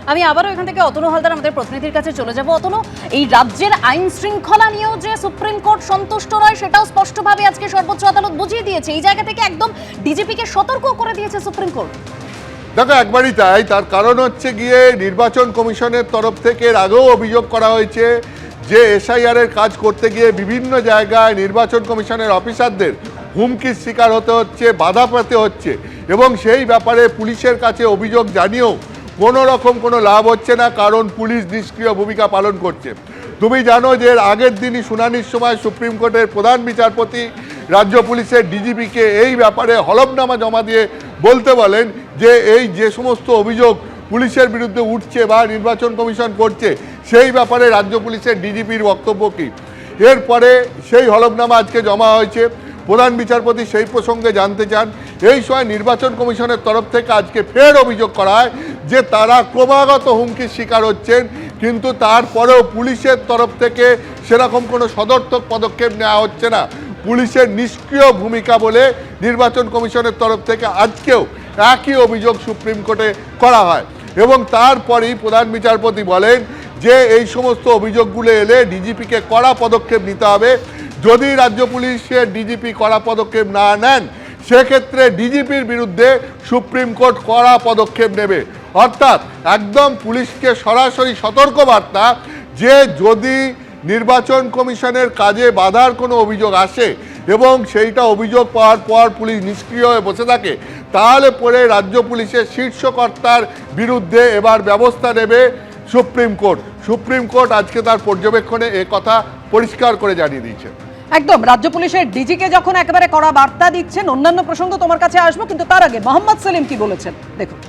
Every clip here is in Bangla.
আমি আবারও এখান থেকে অতনু হালদার আমাদের প্রতিনিধির কাছে চলে যাব। অতনু, এই রাজ্যের আইন শৃঙ্খলা নিয়েও যে সুপ্রিম কোর্ট সন্তুষ্ট নয় সেটাও স্পষ্টভাবে আজকে সর্বোচ্চ আদালত বুঝিয়ে দিয়েছে। এই জায়গা থেকে একদম ডিজিপিকে সতর্ক করে দিয়েছে সুপ্রিম কোর্ট। দেখো, একবারই তাই। তার কারণ হচ্ছে গিয়ে নির্বাচন কমিশনের তরফ থেকে এর আগেও অভিযোগ করা হয়েছে যে এসআইআর এর কাজ করতে গিয়ে বিভিন্ন জায়গায় নির্বাচন কমিশনের অফিসারদের হুমকির শিকার হতে হচ্ছে, বাধা পেতে হচ্ছে, এবং সেই ব্যাপারে পুলিশের কাছে অভিযোগ জানিয়েও কোনো রকম কোনো লাভ হচ্ছে না, কারণ পুলিশ নিষ্ক্রিয় ভূমিকা পালন করছে। তুমি জানো যে এর আগের দিনই শুনানির সময় সুপ্রিম কোর্টের প্রধান বিচারপতি রাজ্য পুলিশের ডিজিপিকে এই ব্যাপারে হলফনামা জমা দিয়ে বলতে বলেন যে এই যে সমস্ত অভিযোগ পুলিশের বিরুদ্ধে উঠছে বা নির্বাচন কমিশন করছে সেই ব্যাপারে রাজ্য পুলিশের ডিজিপির বক্তব্য কী। এরপরে সেই হলফনামা আজকে জমা হয়েছে। প্রধান বিচারপতি সেই প্রসঙ্গে জানতে চান। এই সময় নির্বাচন কমিশনের তরফ থেকে আজকে ফের অভিযোগ করা হয় যে তারা ক্রমাগত হুমকির শিকার হচ্ছেন, কিন্তু তারপরেও পুলিশের তরফ থেকে সেরকম কোনো সদর্থক পদক্ষেপ নেওয়া হচ্ছে না। পুলিশের নিষ্ক্রিয় ভূমিকা বলে নির্বাচন কমিশনের তরফ থেকে আজকেও একই অভিযোগ সুপ্রিম কোর্টে করা হয়, এবং তারপরেই প্রধান বিচারপতি বলেন যে এই সমস্ত অভিযোগগুলো এলে ডিজিপিকে কড়া পদক্ষেপ নিতে হবে। যদি রাজ্য পুলিশের ডিজিপি কড়া পদক্ষেপ না নেন সেক্ষেত্রে ডিজিপির বিরুদ্ধে সুপ্রিম কোর্ট কড়া পদক্ষেপ নেবে। অর্থাৎ একদম পুলিশকে সরাসরি সতর্কবার্তা যে যদি নির্বাচন কমিশনের কাজে বাধার কোনো অভিযোগ আসে এবং সেইটা অভিযোগ পাওয়ার পর পুলিশ নিষ্ক্রিয় হয়ে বসে থাকে, তাহলে পরে রাজ্য পুলিশের শীর্ষকর্তার বিরুদ্ধে এবার ব্যবস্থা নেবে সুপ্রিম কোর্ট। সুপ্রিম কোর্ট আজকে তার পর্যবেক্ষণে এ কথা পরিষ্কার করে জানিয়ে দিয়েছে। একদম, রাজ্য পুলিশের ডিজিকে যখন একেবারে কড়া বার্তা দিচ্ছেন, অন্যান্য প্রসঙ্গ তোমার কাছে আসবো, কিন্তু তার আগে মোহাম্মদ সেলিম কি বলেছেন দেখুন।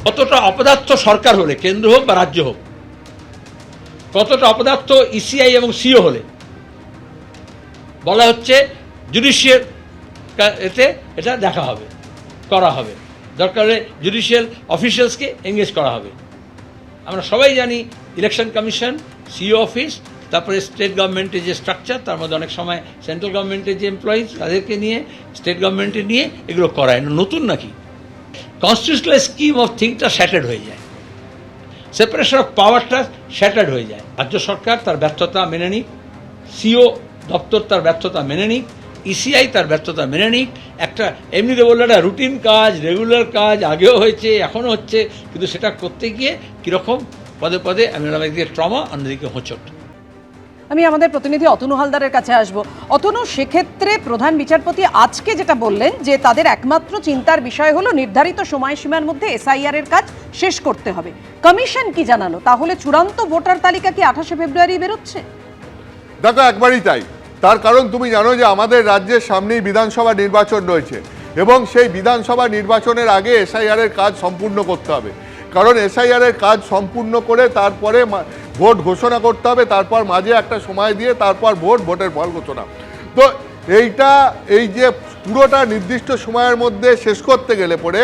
কতটা অপদার্থ সরকার হলে, কেন্দ্র হোক বা রাজ্য হোক, কতটা অপদার্থ ইসিআই এবং সিও হলে বলা হচ্ছে জুডিশিয়াল এতে এটা দেখা হবে, করা হবে, দরকার হলে জুডিশিয়াল অফিসিয়ালসকে এঙ্গেজ করা হবে। আমরা সবাই জানি ইলেকশন কমিশন, সিও অফিস, তারপরে স্টেট গভর্নমেন্টের যে স্ট্রাকচার, তার মধ্যে অনেক সময় সেন্ট্রাল গভর্নমেন্টের যে এমপ্লয়িজ তাদেরকে নিয়ে, স্টেট গভর্নমেন্টের নিয়ে এগুলো করায়। নতুন নাকি? কনস্টিটিউশনাল স্কিম অফ থিংসটা শ্যাটার্ড হয়ে যায়, সেপারেশন অফ পাওয়ারটা শ্যাটার্ড হয়ে যায়। রাজ্য সরকার তার ব্যর্থতা মেনে নিক, সিও দপ্তর তার ব্যর্থতা মেনে নিক, ইসিআই তার ব্যর্থতা মেনে নিক। একটা এমনিতে বললে একটা রুটিন কাজ, রেগুলার কাজ, আগেও হয়েছে, এখনও হচ্ছে, কিন্তু সেটা করতে গিয়ে কীরকম পদে পদে একদিকে ট্রমা, অন্যদিকে হোঁচট। আমি আমাদের প্রতিনিধি অতনু হালদারের কাছে আসব। অতনু, সেক্ষেত্রে প্রধান বিচারপতি আজকে যেটা বললেন যে তাদের একমাত্র চিন্তার বিষয় হলো নির্ধারিত সময়সীমার মধ্যে এসআইআর এর কাজ শেষ করতে হবে। কমিশন কি জানালো? তাহলে চূড়ান্ত ভোটার তালিকা কি 28শে ফেব্রুয়ারি বেরোচ্ছে? দেখো, একবারই তাই। তার কারণ তুমি জানো যে আমাদের রাজ্যের সামনেই বিধানসভা নির্বাচন রয়েছে, এবং সেই বিধানসভা নির্বাচনের আগে এসআইআর এর কাজ সম্পূর্ণ করতে হবে। কারণ এসআইআর এর কাজ সম্পূর্ণ করে তারপরে ভোট ঘোষণা করতে হবে, তারপর মাঝে একটা সময় দিয়ে তারপর ভোটের ফল ঘোষণা। তো এই যে পুরোটা নির্দিষ্ট সময়ের মধ্যে শেষ করতে গেলে পরে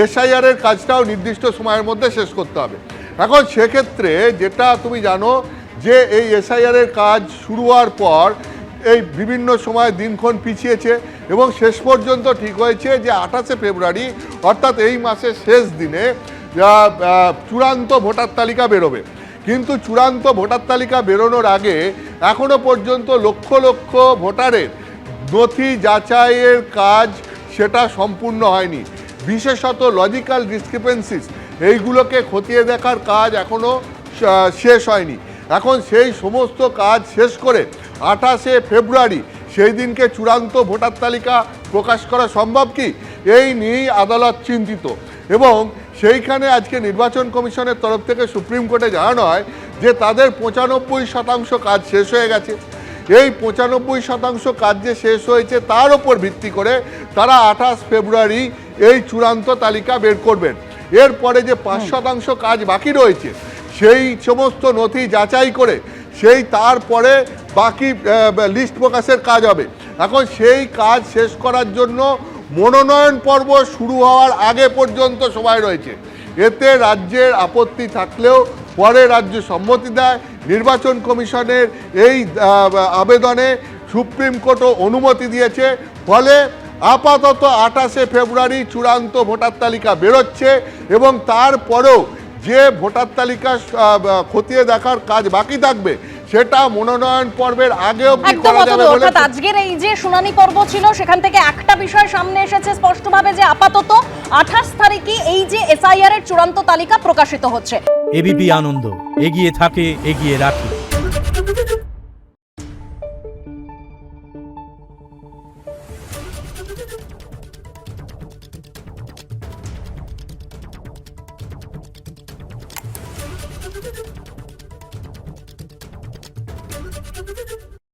এসআইআর এর কাজটাও নির্দিষ্ট সময়ের মধ্যে শেষ করতে হবে। এখন সেক্ষেত্রে যেটা তুমি জানো যে এই এসআইআর এর কাজ শুরু হওয়ার পর এই বিভিন্ন সময় দিনক্ষণ পিছিয়েছে, এবং শেষ পর্যন্ত ঠিক হয়েছে যে 28শে ফেব্রুয়ারি অর্থাৎ এই মাসের শেষ দিনে চূড়ান্ত ভোটার তালিকা বেরোবে। কিন্তু চূড়ান্ত ভোটার তালিকা বেরোনোর আগে এখনো পর্যন্ত লক্ষ লক্ষ ভোটারের নথি যাচাইয়ের কাজ সেটা সম্পূর্ণ হয়নি। বিশেষত লজিক্যাল ডিসক্রিপেন্সিস এইগুলোকে খতিয়ে দেখার কাজ এখনও শেষ হয়নি। এখন সেই সমস্ত কাজ শেষ করে 28শে ফেব্রুয়ারি সেই দিনকে চূড়ান্ত ভোটার তালিকা প্রকাশ করা সম্ভব কি, এই নিয়েই আদালত চিন্তিত। এবং সেইখানে আজকে নির্বাচন কমিশনের তরফ থেকে সুপ্রিম কোর্টে জানানো হয় যে তাদের 95% কাজ শেষ হয়ে গেছে। এই 95% কাজ যে শেষ হয়েছে তার ওপর ভিত্তি করে তারা 28 ফেব্রুয়ারি এই চূড়ান্ত তালিকা বের করবেন। এরপরে যে 5% কাজ বাকি রয়েছে সেই সমস্ত নথি যাচাই করে সেই তারপরে বাকি লিস্ট প্রকাশের কাজ হবে। এখন সেই কাজ শেষ করার জন্য মনোনয়ন পর্ব শুরু হওয়ার আগে পর্যন্ত সময় রয়েছে। এতে রাজ্যের আপত্তি থাকলেও পরে রাজ্য সম্মতি দেয়। নির্বাচন কমিশনের এই আবেদনে সুপ্রিম কোর্টও অনুমতি দিয়েছে, ফলে আপাতত 28শে ফেব্রুয়ারি চূড়ান্ত ভোটার তালিকা বেরোচ্ছে এবং তারপরেও যে ভোটার তালিকা খতিয়ে দেখার কাজ বাকি থাকবে সেটা মনোনয়ন পর্বের আগেও একদম অতনু, অর্থাৎ আজকের এই যে শুনানি পর্ব ছিল সেখান থেকে একটা বিষয় সামনে এসেছে স্পষ্টভাবে যে আপাতত 28 তারিখে এই যে এসআইআর এর চূড়ান্ত তালিকা প্রকাশিত হচ্ছে। এবিপি আনন্দ, এগিয়ে থাকে, এগিয়ে রাখে।